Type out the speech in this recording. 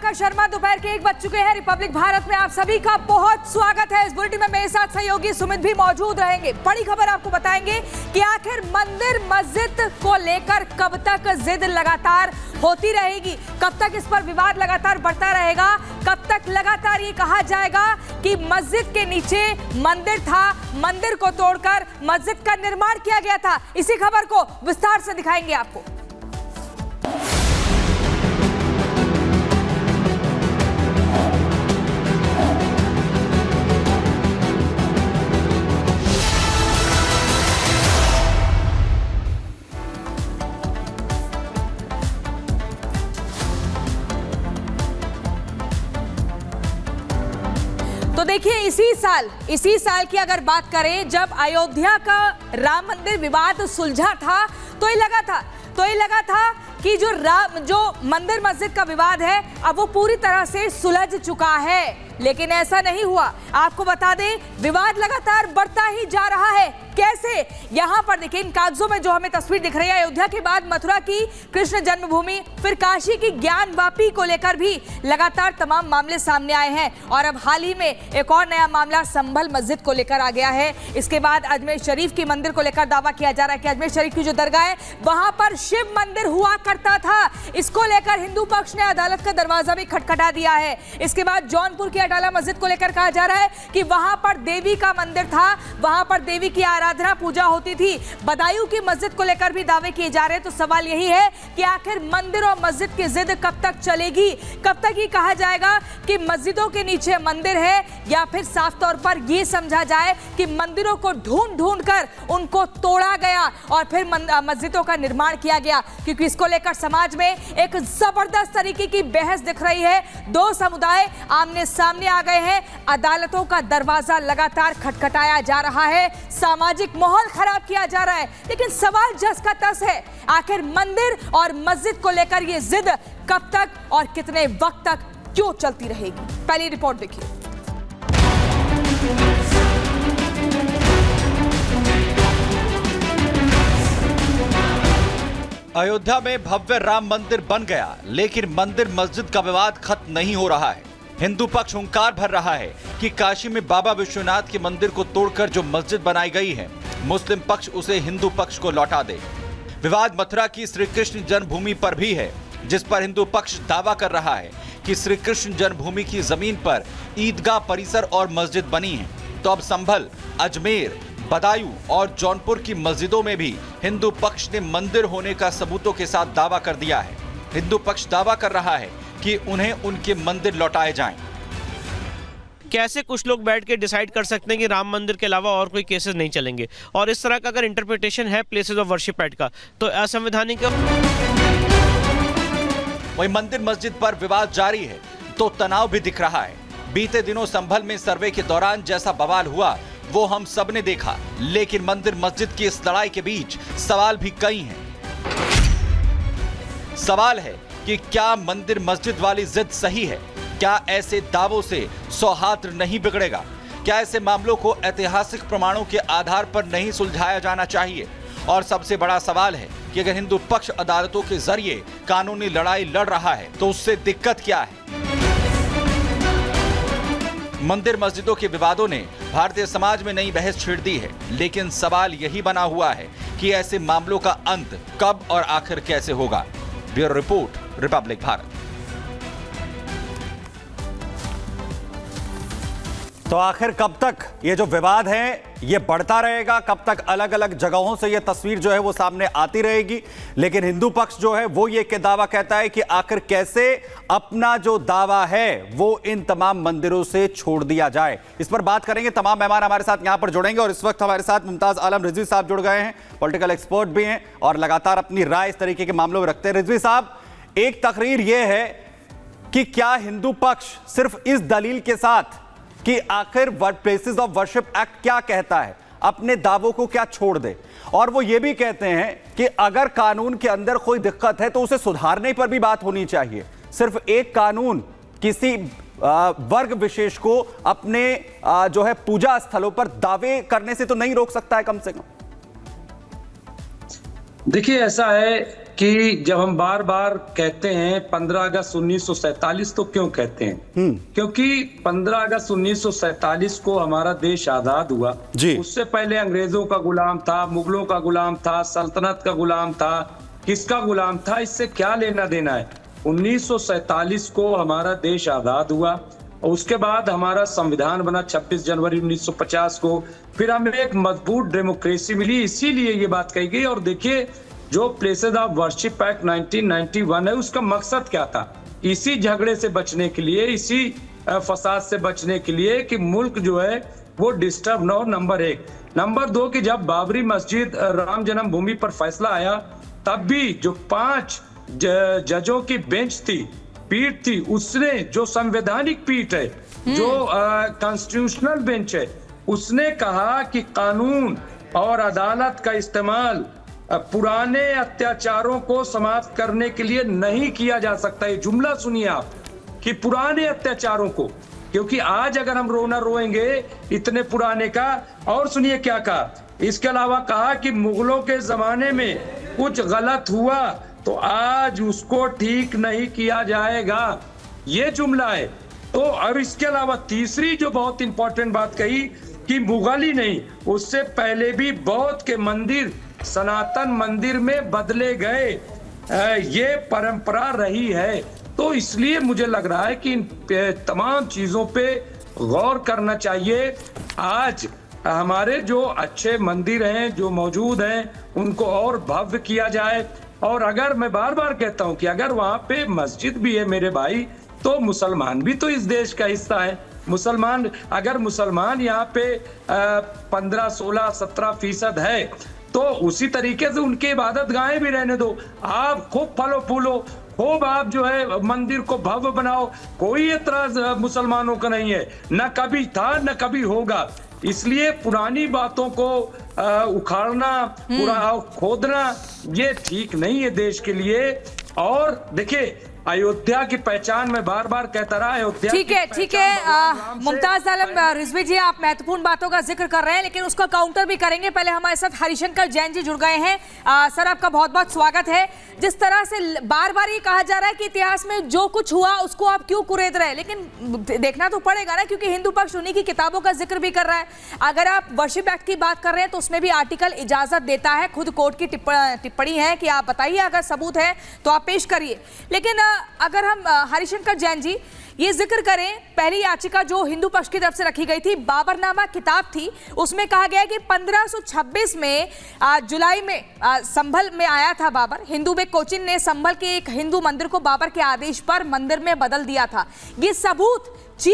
प्रियंका शर्मा। दोपहर के 1 बज चुके हैं। रिपब्लिक भारत में आप सभी का बहुत स्वागत है। इस बुलेटिन में मेरे साथ सहयोगी सुमित भी मौजूद रहेंगे। बड़ी खबर आपको बताएंगे कि आखिर मंदिर मस्जिद को लेकर कब तक जिद लगातार होती रहेगी, कब तक इस पर विवाद लगातार बढ़ता रहेगा, कब तक लगातार ये कहा जाएगा कि मस्जिद के नीचे मंदिर था, मंदिर को तोड़कर मस्जिद का निर्माण किया गया था। इसी खबर को विस्तार से दिखाएंगे आपको। तो देखिए, इसी साल की अगर बात करें, जब अयोध्या का राम मंदिर विवाद सुलझा था तो ये लगा था कि जो मंदिर मस्जिद का विवाद है अब वो पूरी तरह से सुलझ चुका है, लेकिन ऐसा नहीं हुआ। आपको बता दें, विवाद लगातार बढ़ता ही जा रहा है। कैसे? यहां पर देखिए, इन कागजों में जो हमें तस्वीर दिख रही है, अयोध्या के बाद मथुरा की कृष्ण जन्मभूमि, फिर काशी की ज्ञानवापी को लेकर भी लगातार तमाम मामले सामने आए हैं। और अब हाल ही में एक और नया मामला संभल मस्जिद को लेकर आ गया है। इसके बाद अजमेर शरीफ की मंदिर को लेकर दावा किया जा रहा है कि अजमेर शरीफ की जो दरगाह है वहां पर शिव मंदिर हुआ करता था। इसको लेकर हिंदू पक्ष ने अदालत का दरवाजा भी खटखटा दिया है। इसके बाद जौनपुर की अटाला मस्जिद को लेकर कहा जा रहा है कि वहां पर देवी का मंदिर था, वहां पर देवी की आराधना पूजा होती थी। बदायूं की मस्जिद को लेकर भी दावे किए जा रहे हैं। तो सवाल यही है कि आखिर मंदिर और मस्जिद की जिद कब तक चलेगी, कब तक ये कहा जाएगा कि मस्जिदों के नीचे मंदिर है, या फिर साफ तौर पर यह समझा जाए कि मंदिरों को ढूंढ कर उनको तोड़ा गया और फिर मस्जिदों का निर्माण किया गया। क्योंकि इसको लेकर समाज में एक जबरदस्त तरीके की बहस दिख रही है। दो समुदाय आमने सामने आ गए हैं। अदालतों का दरवाजा लगातार खटखटाया जा रहा है, सामाजिक माहौल खराब किया जा रहा है। लेकिन सवाल जस का तस है, आखिर मंदिर और मस्जिद को लेकर यह जिद कब तक और कितने वक्त तक क्यों चलती रहेगी? पहली रिपोर्ट देखिए। अयोध्या में भव्य राम मंदिर बन गया, लेकिन मंदिर मस्जिद का विवाद खत्म नहीं हो रहा है। हिंदू पक्ष हुंकार भर रहा है कि काशी में बाबा विश्वनाथ के मंदिर को तोड़कर जो मस्जिद बनाई गई है, मुस्लिम पक्ष उसे हिंदू पक्ष को लौटा दे। विवाद मथुरा की श्री कृष्ण जन्मभूमि पर भी है, जिस पर हिंदू पक्ष दावा कर रहा है कि श्री कृष्ण जन्मभूमि की जमीन पर ईदगाह परिसर और मस्जिद बनी है। तो अब संभल, अजमेर, बदायूं और जौनपुर की मस्जिदों में भी हिंदू पक्ष ने मंदिर होने का सबूतों के साथ दावा कर दिया है। हिंदू पक्ष दावा कर रहा है कि उन्हें उनके मंदिर लौटाए जाएं। कैसे कुछ लोग बैठ के डिसाइड कर सकते हैं कि राम मंदिर के अलावा और कोई केसेस नहीं चलेंगे, और इस तरह का अगर इंटरप्रिटेशन है प्लेसेस ऑफ वर्शिप एक्ट का तो असंवैधानिक। वहीं मंदिर मस्जिद पर विवाद जारी है तो तनाव भी दिख रहा है। बीते दिनों संभल में सर्वे के दौरान जैसा बवाल हुआ वो हम सब ने देखा, लेकिन मंदिर मस्जिद की इस लड़ाई के बीच सवाल भी कई हैं। सवाल है कि क्या मंदिर मस्जिद वाली जिद सही है? क्या ऐसे दावों से सौहार्द नहीं बिगड़ेगा? क्या ऐसे मामलों को ऐतिहासिक प्रमाणों के आधार पर नहीं सुलझाया जाना चाहिए? और सबसे बड़ा सवाल है कि अगर हिंदू पक्ष अदालतों के जरिए कानूनी लड़ाई लड़ रहा है तो उससे दिक्कत क्या है? मंदिर मस्जिदों के विवादों ने भारतीय समाज में नई बहस छेड़ दी है, लेकिन सवाल यही बना हुआ है कि ऐसे मामलों का अंत कब और आखिर कैसे होगा। Bureau report, Republic Bharat. तो आखिर कब तक ये जो विवाद है ये बढ़ता रहेगा? कब तक अलग अलग जगहों से ये तस्वीर जो है वो सामने आती रहेगी? लेकिन हिंदू पक्ष जो है वो ये दावा कहता है कि आखिर कैसे अपना जो दावा है वो इन तमाम मंदिरों से छोड़ दिया जाए। इस पर बात करेंगे। तमाम मेहमान हमारे साथ यहां पर जुड़ेंगे और इस वक्त हमारे साथ मुमताज आलम रिजवी साहब जुड़ गए हैं, पॉलिटिकल एक्सपर्ट भी हैं और लगातार अपनी राय इस तरीके के मामलों में रखते हैं। रिजवी साहब, एक तकरीर यह है कि क्या हिंदू पक्ष सिर्फ इस दलील के साथ कि आखिर प्लेसेस ऑफ वर्शिप एक्ट क्या कहता है, अपने दावों को क्या छोड़ दे, और वो ये भी कहते हैं कि अगर कानून के अंदर कोई दिक्कत है तो उसे सुधारने पर भी बात होनी चाहिए। सिर्फ एक कानून किसी वर्ग विशेष को अपने जो है पूजा स्थलों पर दावे करने से तो नहीं रोक सकता है कम से कम। देखिए, ऐसा है कि जब हम बार बार कहते हैं 15 अगस्त 1947, तो क्यों कहते हैं? क्योंकि 15 अगस्त 1947 को हमारा देश आजाद हुआ जी। उससे पहले अंग्रेजों का गुलाम था, मुगलों का गुलाम था, सल्तनत का गुलाम था, किसका गुलाम था, इससे क्या लेना देना है? 1947 को हमारा देश आजाद हुआ और उसके बाद हमारा संविधान बना 26 जनवरी 1950 को। फिर हमें एक मजबूत डेमोक्रेसी मिली, इसीलिए ये बात कही गई। और देखिए, जो प्लेसेस ऑफ वर्शिप एक्ट 1991 है, उसका मकसद क्या था? इसी झगड़े से बचने के लिए, इसी फसाद से बचने के लिए कि मुल्क जो है वो डिस्टर्ब न हो, नंबर 1। नंबर 2 कि जब बाबरी मस्जिद राम जन्मभूमि पर फैसला आया, तब भी जो 5 जजों की बेंच थी, पीठ थी, उसने, जो संवैधानिक पीठ है, जो कॉन्स्टिट्यूशनल बेंच है, उसने कहा कि कानून और अदालत का इस्तेमाल पुराने अत्याचारों को समाप्त करने के लिए नहीं किया जा सकता। ये जुमला सुनिए आप, कि पुराने अत्याचारों को, क्योंकि आज अगर हम रोना रोएंगे इतने पुराने का। और सुनिए क्या कहा, इसके अलावा कहा कि मुगलों के जमाने में कुछ गलत हुआ तो आज उसको ठीक नहीं किया जाएगा, ये जुमला है। तो अब इसके अलावा तीसरी जो बहुत इंपॉर्टेंट बात कही कि मुगल ही नहीं, उससे पहले भी बौद्ध के मंदिर सनातन मंदिर में बदले गए, ये परंपरा रही है। तो इसलिए मुझे लग रहा है कि इन तमाम चीजों पे गौर करना चाहिए। आज हमारे जो अच्छे मंदिर हैं, जो मौजूद हैं, उनको और भव्य किया जाए। और अगर मैं बार बार कहता हूं कि अगर वहां पे मस्जिद भी है मेरे भाई, तो मुसलमान भी तो इस देश का हिस्सा है। मुसलमान, अगर मुसलमान यहाँ पे 15, 16, 17% है, तो उसी तरीके से उनकी इबादत गाहें भी रहने दो। आप खूब फलो फूलो, खूब आप जो है मंदिर को भव्य बनाओ, कोई एतराज मुसलमानों का नहीं है, न कभी था न कभी होगा। इसलिए पुरानी बातों को उखाड़ना, खोदना, ये ठीक नहीं है देश के लिए। और देखिए, अयोध्या की पहचान में बार बार कहता रहा, अयोध्या ठीक है मुमताज आलम रिजवी जी, आप महत्वपूर्ण बातों का जिक्र कर रहे हैं, लेकिन उसका काउंटर भी करेंगे। पहले हमारे साथ हरिशंकर जैन जी जुड़ गए हैं। सर, आपका बहुत बहुत स्वागत है। जिस तरह से बार बार ये कहा जा रहा है कि इतिहास में जो कुछ हुआ उसको आप क्यों कुरेद रहे हैं, लेकिन देखना तो पड़ेगा ना, क्योंकि हिंदू पक्ष उन्हीं की किताबों का जिक्र भी कर रहा है। अगर आप वर्शिप एक्ट की बात कर रहे हैं तो उसमें भी आर्टिकल इजाजत देता है, खुद कोर्ट की टिप्पणी है कि आप बताइए, अगर सबूत है तो आप पेश करिए। लेकिन अगर हम हरिशंकर जैन जी ये जिक्र करें, पहली याचिका जो हिंदू पक्ष की तरफ से रखी गई थी, बाबरनामा किताब थी, उसमें कहा गया कि 1526 में जुलाई में संभल में आया था बाबर। हिंदू बेग कोचिन ने संभल के एक हिंदू मंदिर को बाबर के आदेश पर मंदिर में बदल दिया था। ये सबूत